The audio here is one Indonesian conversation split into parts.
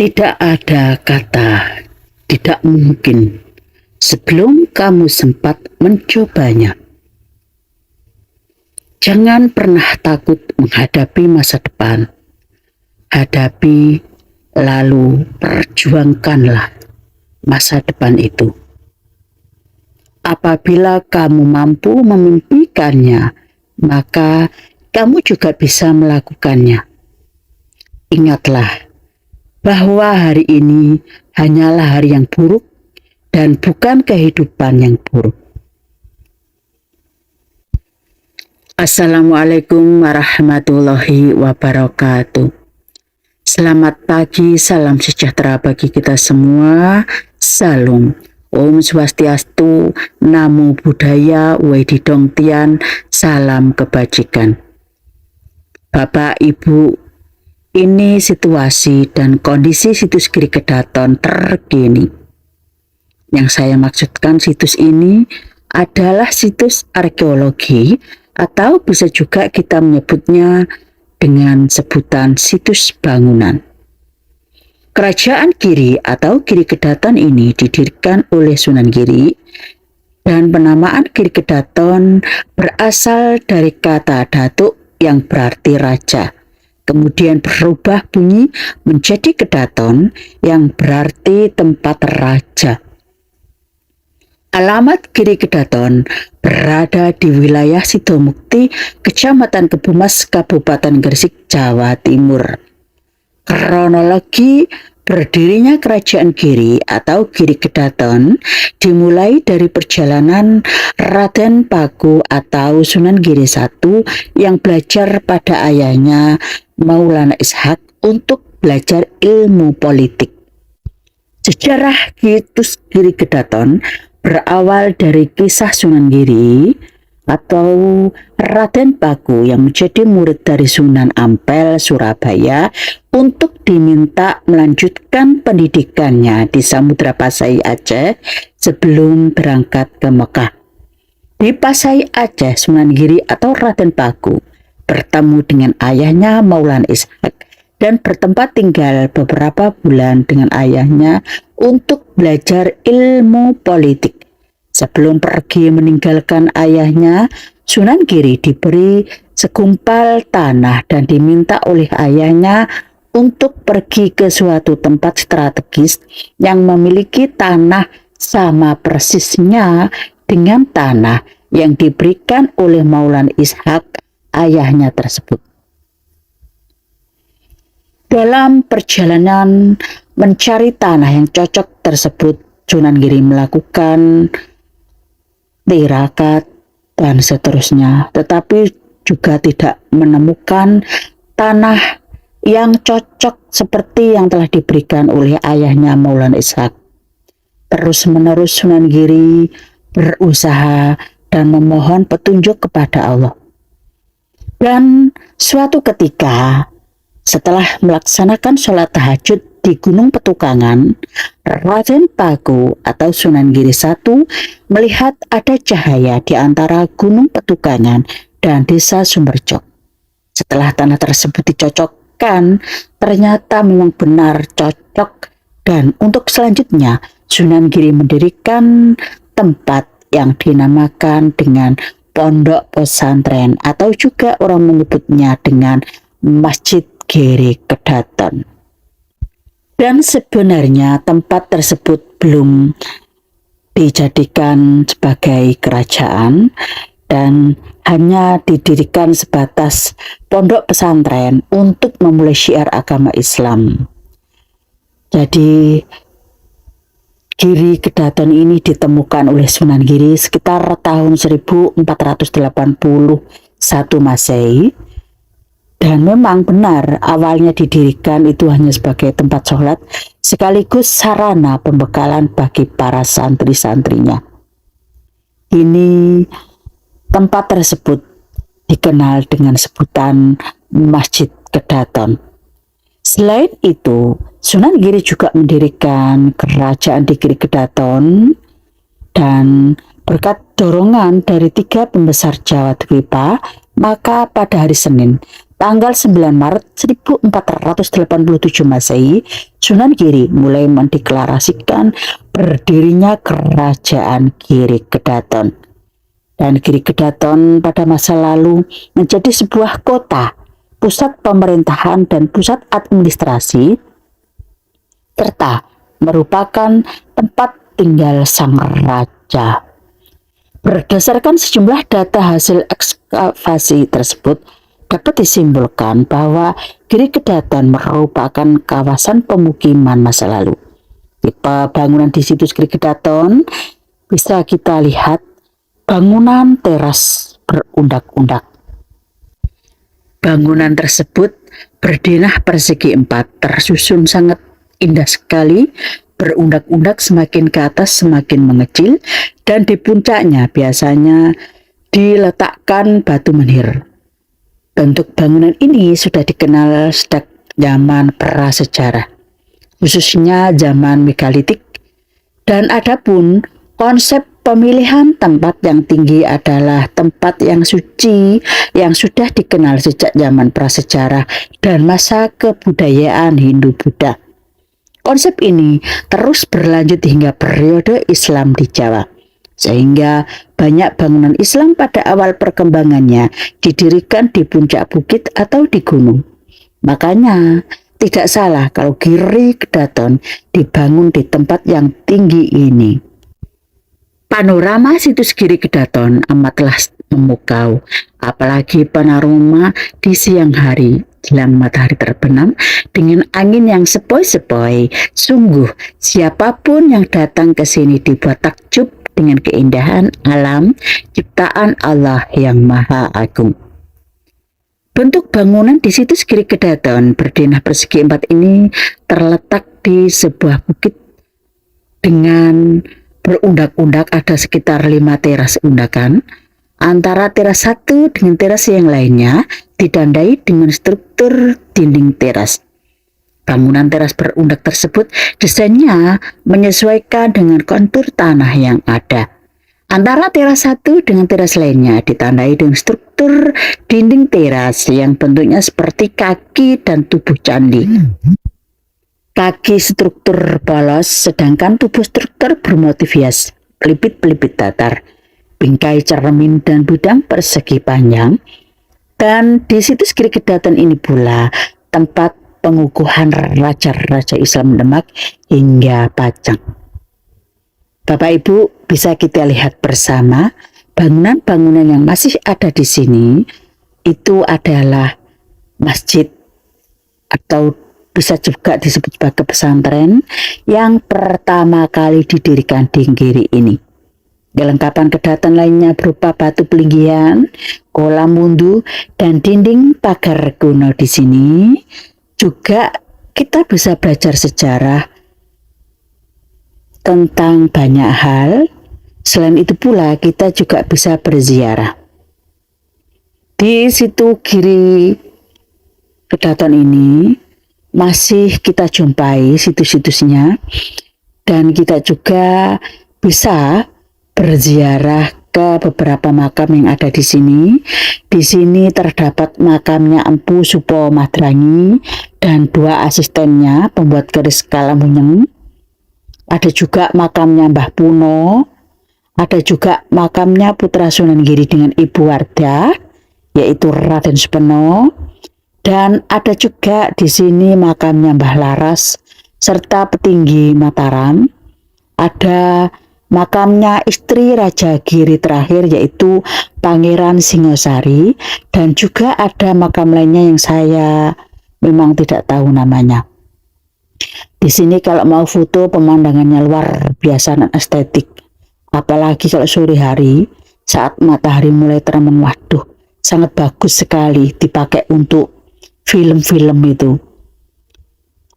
Tidak ada kata tidak mungkin sebelum kamu sempat mencobanya. Jangan pernah takut menghadapi masa depan. Hadapi, lalu perjuangkanlah masa depan itu. Apabila kamu mampu memimpikannya, maka kamu juga bisa melakukannya. Ingatlah bahwa hari ini hanyalah hari yang buruk dan bukan kehidupan yang buruk. Assalamualaikum warahmatullahi wabarakatuh. Selamat pagi, salam sejahtera bagi kita semua. Salam. Om Swastiastu, Namo Buddhaya, Wedidong Tian, salam kebajikan. Bapak, Ibu, ini situasi dan kondisi situs Giri Kedaton terkini. Yang saya maksudkan situs ini adalah situs arkeologi atau bisa juga kita menyebutnya dengan sebutan situs bangunan. Kerajaan Giri atau Giri Kedaton ini didirikan oleh Sunan Giri dan penamaan Giri Kedaton berasal dari kata datuk yang berarti raja. Kemudian berubah bunyi menjadi Kedaton yang berarti tempat raja. Alamat Giri Kedaton berada di wilayah Sidomukti, Kecamatan Kebumas, Kabupaten Gresik, Jawa Timur. Kronologi berdirinya Kerajaan Giri atau Giri Kedaton dimulai dari perjalanan Raden Paku atau Sunan Giri I yang belajar pada ayahnya Maulana Ishak untuk belajar ilmu politik. Sejarah situs Giri Kedaton berawal dari kisah Sunan Giri atau Raden Paku yang menjadi murid dari Sunan Ampel, Surabaya untuk diminta melanjutkan pendidikannya di Samudra Pasai Aceh sebelum berangkat ke Mekah. Di Pasai Aceh, Sunan Giri atau Raden Paku bertemu dengan ayahnya Maulana Ishak dan bertempat tinggal beberapa bulan dengan ayahnya untuk belajar ilmu politik. Sebelum pergi meninggalkan ayahnya, Sunan Giri diberi segumpal tanah dan diminta oleh ayahnya untuk pergi ke suatu tempat strategis yang memiliki tanah sama persisnya dengan tanah yang diberikan oleh Maulana Ishak ayahnya tersebut. Dalam perjalanan mencari tanah yang cocok tersebut, Sunan Giri melakukan tirakat dan seterusnya, tetapi juga tidak menemukan tanah yang cocok seperti yang telah diberikan oleh ayahnya Maulana Ishak. Terus-menerus Sunan Giri berusaha dan memohon petunjuk kepada Allah. Dan suatu ketika, setelah melaksanakan sholat tahajud di Gunung Petukangan, Raden Paku atau Sunan Giri I melihat ada cahaya di antara Gunung Petukangan dan desa Sumberjok. Setelah tanah tersebut dicocokkan, ternyata memang benar cocok, dan untuk selanjutnya Sunan Giri mendirikan tempat yang dinamakan dengan Pondok Pesantren atau juga orang menyebutnya dengan Masjid Giri Kedaton. Dan sebenarnya tempat tersebut belum dijadikan sebagai kerajaan dan hanya didirikan sebatas pondok pesantren untuk memulai syiar agama Islam. Jadi Giri Kedaton ini ditemukan oleh Sunan Giri sekitar tahun 1481 Masehi. Dan memang benar awalnya didirikan itu hanya sebagai tempat sholat sekaligus sarana pembekalan bagi para santri-santrinya. Ini tempat tersebut dikenal dengan sebutan Masjid Kedaton. Selain itu, Sunan Giri juga mendirikan kerajaan di Giri Kedaton dan berkat dorongan dari 3 pembesar Jawa Dwipa, maka pada hari Senin Tanggal 9 Maret 1487 Masehi, Sunan Giri mulai mendeklarasikan berdirinya Kerajaan Giri Kedaton. Dan Giri Kedaton pada masa lalu menjadi sebuah kota, pusat pemerintahan dan pusat administrasi, serta merupakan tempat tinggal sang raja. Berdasarkan sejumlah data hasil ekskavasi tersebut, dapat disimpulkan bahwa Giri Kedaton merupakan kawasan pemukiman masa lalu. Tipe bangunan di situs Giri Kedaton bisa kita lihat bangunan teras berundak-undak. Bangunan tersebut berdenah persegi 4, tersusun sangat indah sekali, berundak-undak semakin ke atas semakin mengecil, dan di puncaknya biasanya diletakkan batu menhir. Bentuk bangunan ini sudah dikenal sejak zaman prasejarah, khususnya zaman megalitik, dan adapun konsep pemilihan tempat yang tinggi adalah tempat yang suci yang sudah dikenal sejak zaman prasejarah dan masa kebudayaan Hindu-Buddha. Konsep ini terus berlanjut hingga periode Islam di Jawa, sehingga banyak bangunan Islam pada awal perkembangannya didirikan di puncak bukit atau di gunung. Makanya tidak salah kalau Giri Kedaton dibangun di tempat yang tinggi ini. Panorama situs Giri Kedaton amatlah memukau, apalagi panorama di siang hari jelang matahari terbenam dengan angin yang sepoi-sepoi. Sungguh siapapun yang datang ke sini dibuat takjub dengan keindahan alam ciptaan Allah yang Maha Agung. Bentuk bangunan di situs Giri Kedaton berdenah persegi 4 ini terletak di sebuah bukit dengan berundak-undak, ada sekitar 5 teras undakan. Antara teras satu dengan teras yang lainnya ditandai dengan struktur dinding teras. Bangunan teras berundak tersebut desainnya menyesuaikan dengan kontur tanah yang ada. Antara teras satu dengan teras lainnya ditandai dengan struktur dinding teras yang bentuknya seperti kaki dan tubuh candi. Kaki struktur polos, sedangkan tubuh struktur bermotif hias, pelipit-pelipit datar, bingkai cermin dan bidang persegi panjang. Dan di situs Giri Kedaton ini pula tempat pengukuhan raja-raja Islam Demak hingga Pajang. Bapak Ibu, bisa kita lihat bersama bangunan-bangunan yang masih ada di sini itu adalah masjid atau bisa juga disebut sebagai pesantren yang pertama kali didirikan di Giri ini. Kelengkapan Kedaton lainnya berupa batu pelinggian, kolam wudhu, dan dinding pagar kuno di sini. Juga kita bisa belajar sejarah tentang banyak hal. Selain itu pula kita juga bisa berziarah. Di situ Giri Kedaton ini masih kita jumpai situs-situsnya, dan kita juga bisa berziarah ke beberapa makam yang ada di sini. Di sini terdapat makamnya Empu Supo Madrangi dan 2 asistennya pembuat keris Kalamunyeng. Ada juga makamnya Mbah Puno. Ada juga makamnya putra Sunan Giri dengan Ibu Wardah, yaitu Raden Supeno. Dan ada juga di sini makamnya Mbah Laras serta petinggi Mataram. Ada makamnya istri Raja Giri terakhir, yaitu Pangeran Singosari, dan juga ada makam lainnya yang saya memang tidak tahu namanya. Di sini kalau mau foto pemandangannya luar biasa dan estetik, apalagi kalau sore hari saat matahari mulai terbenam. Waduh, sangat bagus sekali dipakai untuk film-film itu.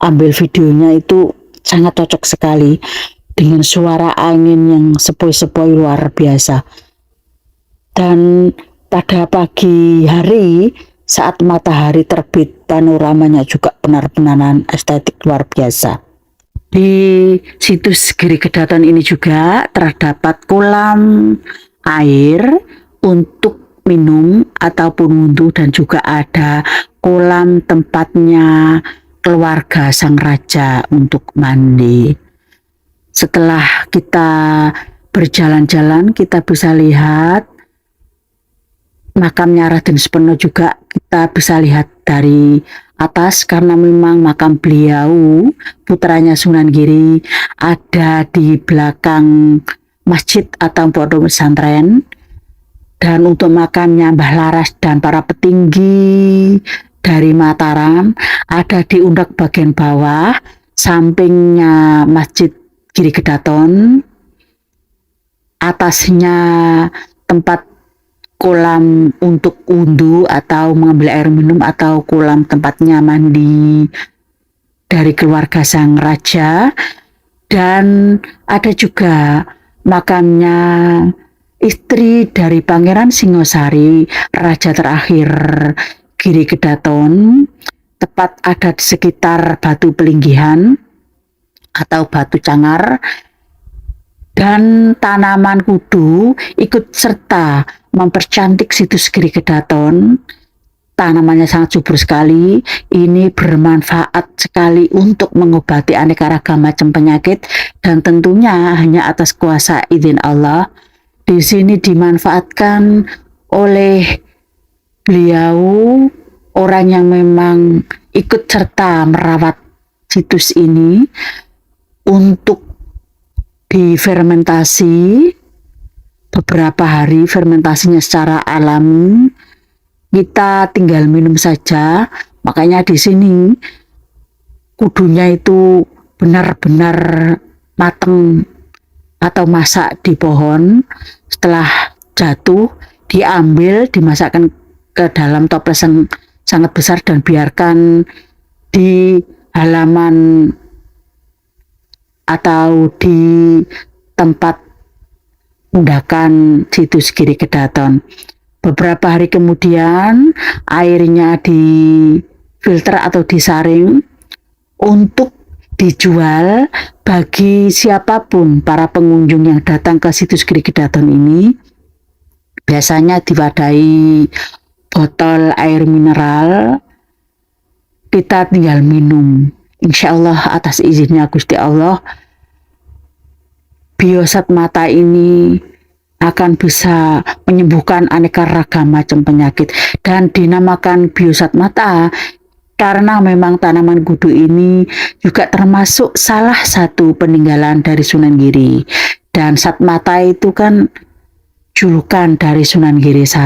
Ambil videonya itu sangat cocok sekali dengan suara angin yang sepoi-sepoi luar biasa. Dan pada pagi hari saat matahari terbit, panoramanya juga benar-benar estetik luar biasa. Di situs Giri Kedaton ini juga terdapat kolam air untuk minum ataupun wudhu, dan juga ada kolam tempatnya keluarga sang raja untuk mandi. Setelah kita berjalan-jalan, kita bisa lihat makamnya Raden Superno juga kita bisa lihat dari atas, karena memang makam beliau putranya Sunan Giri ada di belakang masjid atau pondok pesantren. Dan untuk makamnya Mbah Laras dan para petinggi dari Mataram ada di undak bagian bawah sampingnya Masjid Giri Kedaton, atasnya tempat kolam untuk wudhu atau mengambil air minum atau kolam tempatnya mandi dari keluarga sang raja. Dan ada juga makamnya istri dari Pangeran Singosari, raja terakhir Giri Kedaton, tepat ada di sekitar Batu Pelinggihan atau Batu Cangar. Dan tanaman kudu ikut serta mempercantik situs Giri Kedaton. Tanamannya sangat subur sekali. Ini bermanfaat sekali untuk mengobati aneka ragam macam penyakit, dan tentunya hanya atas kuasa izin Allah. Di sini dimanfaatkan oleh beliau, orang yang memang ikut serta merawat situs ini untuk difermentasi beberapa hari, fermentasinya secara alami. Kita tinggal minum saja. Makanya di sini kudunya itu benar-benar mateng atau masak di pohon. Setelah jatuh diambil, dimasakkan ke dalam toples yang sangat besar dan biarkan di halaman atau di tempat undakan situs Giri Kedaton. Beberapa hari kemudian airnya difilter atau disaring untuk dijual bagi siapapun para pengunjung yang datang ke situs Giri Kedaton ini. Biasanya diwadahi botol air mineral, kita tinggal minum. Insya Allah atas izinnya Gusti Allah, biosat mata ini akan bisa menyembuhkan aneka ragam macam penyakit. Dan dinamakan biosat mata karena memang tanaman kudu ini juga termasuk salah satu peninggalan dari Sunan Giri. Dan sat mata itu kan julukan dari Sunan Giri I.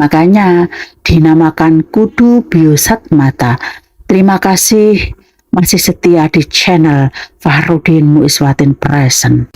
Makanya dinamakan kudu biosat mata. Terima kasih masih setia di channel Fahrudin Muiswatin Present.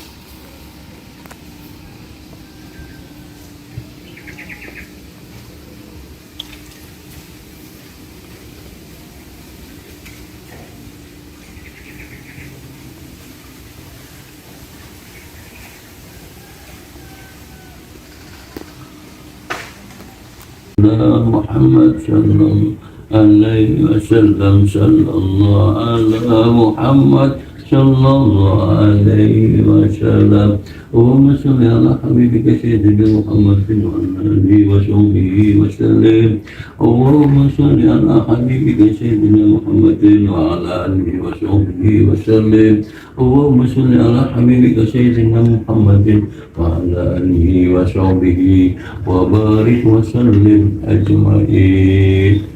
Muhammad sallallahu alaihi wasallam, sallallahu ala Muhammad sallallahu alaihi wasallam. Allahumma shalli ala habibika sayyidina Muhammadin wa ala alihi wa sahbihi wa sallim. Allahumma shalli ala habibika sayyidina Muhammadin wa ala alihi wa sahbihi wa sallim. Allahumma shalli ala habibika sayyidina Muhammadin wa ala alihi wa sahbihi wa barik wa sallim ajma'in.